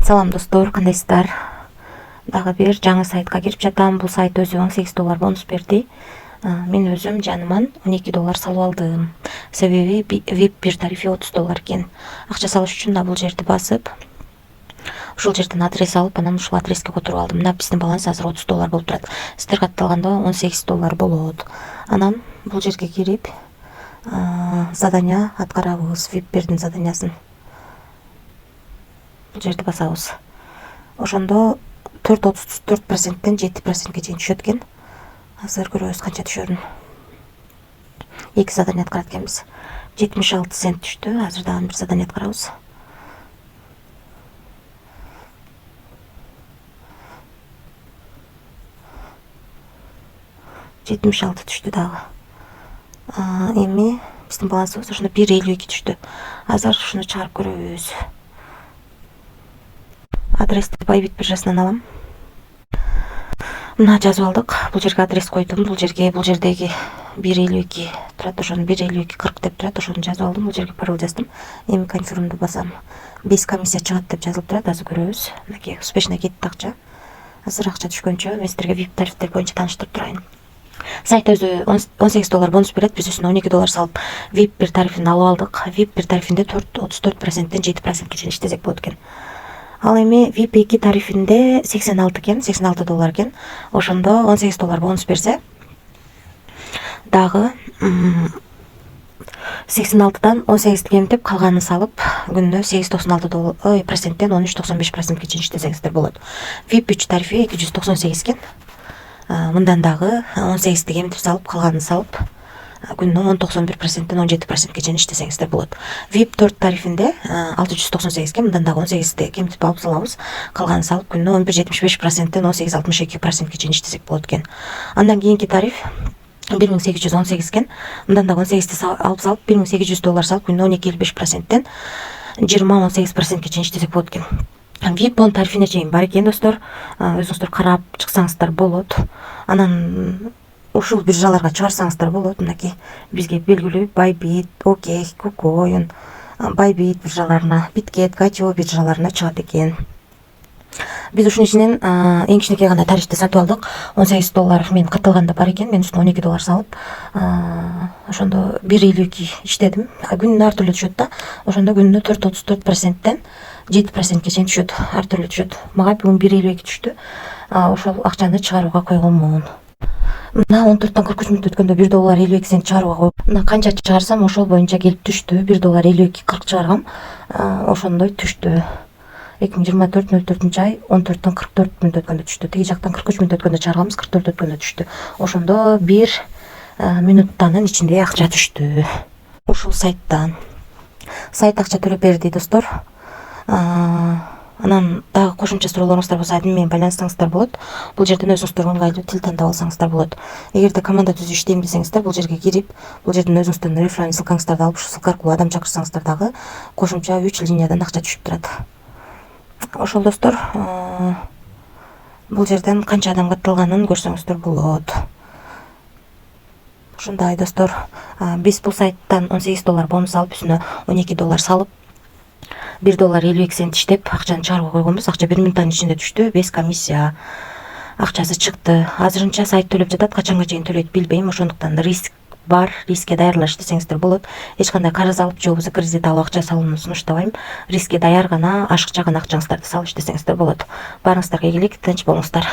Салам достор, кандайсыздар? Дагы бир жаңы сайтка кирип жатам. Бул сайт өзү $18 бонус берди. Мен өзүм жаныман $12 салып алдым. Себеби VIP бир тарифи $30 экен. Акча салыш үчүн да бул жерди басып, ушул жерден адрес алып, анан ушул адреске которуп алдым. Мына биздин баланс азыр $30 болуп турат. Сиздер катталганда $18 болот. Анан бул жерге кирип, задания аткарабыз. VIP бердин заданиясын. Бул жерди басабыз. Ошондо 4,34%тен 7%ге чейин түшөт экен. Азыр көрөбүз канча түшөрүн. 2 задания аткарат экенбиз. 76 цент түштү. Азыр дагы бир задания аткарабыз. түштү дагы. Эми биздин балансыбыз ошондо 1,52 түштү. Азыр ушуну чыгарып көрөбүз. Адрести Bybit биржасынан алам. Мына жазып алдык. Бул жерге адрес койдум. Бул жердеги 1,52 турат. Ошону 1,52,40 деп турат. Ошону жазып алдым. Бул жерге пароль жаздым. Эми конфирмду басам. 5 комиссия чыгат деп жазылып турат. Азыр көрөбүз. Мынакей успешно кетти акча. Азыр акча түшкөнчө мен сиздерге VIP тарифтер боюнча тааныштырып турайын. Сайт өзү $18 бонус берет. Биз үстүнө $12 салып VIP бир тарифин алып алдык. VIP бир тарифинде 34%тен 7%ге чейин иштесек болот экен. Ал эми VIP 2 тарифинде $86 экен. Ошондо $18 бонус берсе, дагы 86дан 18 кемитип калганын салып, күнүнө $8.96%тен 13.95%ге чейин иштесеңиздер болот. VIP 3 тарифи $298 экен. Мындан дагы 18 кемитип салып, калганын салып, күнүнө 10.91%тен 17%ге чейин иштесеңиздер болот. VIP 4 тарифинде $698 экен. Мындан дагы 18 кемитип алып салабыз, калганын салып, күнүнө 11.75%тен 18.62%ге чейин иштесек болот экен. Андан кийинки тариф $1,818 экен. Мындан дагы 18 алып салып, $1,800 салып, күнүнө 12.55%тен 20.18%ге чейин иштесек болот экен. VIP 10 тарифине чейин бар экен достор. Өзүңүздөр карап чыксаңыздар болот. Анан ушул биржаларга чыгарсаңыздар болот. Мынакей бизге белгилүү Bybit, OK, KuCoin, Bybit биржаларына, Bitget, Gate биржаларына чыгат экен. Биз ушунун ичинен эң кичинекей гана тарифти сатып алдык. $18 мен катталганда бар экен. Мен үстүнө $12 салып, ошондо 1,52 иштедим. Күнүнө ар түрлүү түшөт да. Ошондо күнүнө 4.34%тен 7%ге чейин түшөт. Ар түрлүү түшөт. Мага бүгүн 1,52 түштү. Ошол акчаны чыгарууга койгонмун. Мына 14-тан 43 мүнөт өткөндө $1.52 чыгарууга коюп, мына канча чыгарсам ошол боюнча келип түштү. $1.52,40 чыгаргам. Ошондой түштү. 2024-04-ай 14-тан 44 мүнөт өткөндө түштү. Тиги жактан 43 мүнөт өткөндө чыгарганбыз, 44 өткөндө түштү. Ошондо 1 мүнөттүн ичинде акча түштү. Ушул сайттан. Сайт акча төлөп берди достор. Анан дагы кошумча суроолоруңуздар болсо админ менен байланышсаңыздар болот. Бул жерден өзүңүздөр ыңгайлуу тил тандап алсаңыздар болот. Эгерде команда түзүп иштейм десеңиздер, бул жерге кирип, бул жерден өзүңүздөрдүн референс ссылкаңыздарды алып, ушул ссылка аркылуу адам чакырсаңыздар дагы кошумча 3 линиядан акча түшүп турат. Ошол достор, бул жерден канча адам катталганын көрсөңүздөр болот. Ушундай достор, биз бул сайттан $18 бонус алып, үстүнө $12 салып, $1.52 иштеп, акчаны чыгарууга койгонбуз. Акча 1 мүнөттүн ичинде түштү, 5 комиссия акчасы чыкты. Азырынча сайт төлөп жатат, качанга чейин төлөйт билбейм. Ошондуктан риск бар, рискке даярдалыш десеңиздер болот. Эч кандай карыз алып же болбосо кредит алып акча салууну сунуштабайм. Рискке даяр гана, ашыкча гана акчаңыздарды салып иштесеңиздер болот. Баарыңыздарга ийгилик, тынч болуңуздар.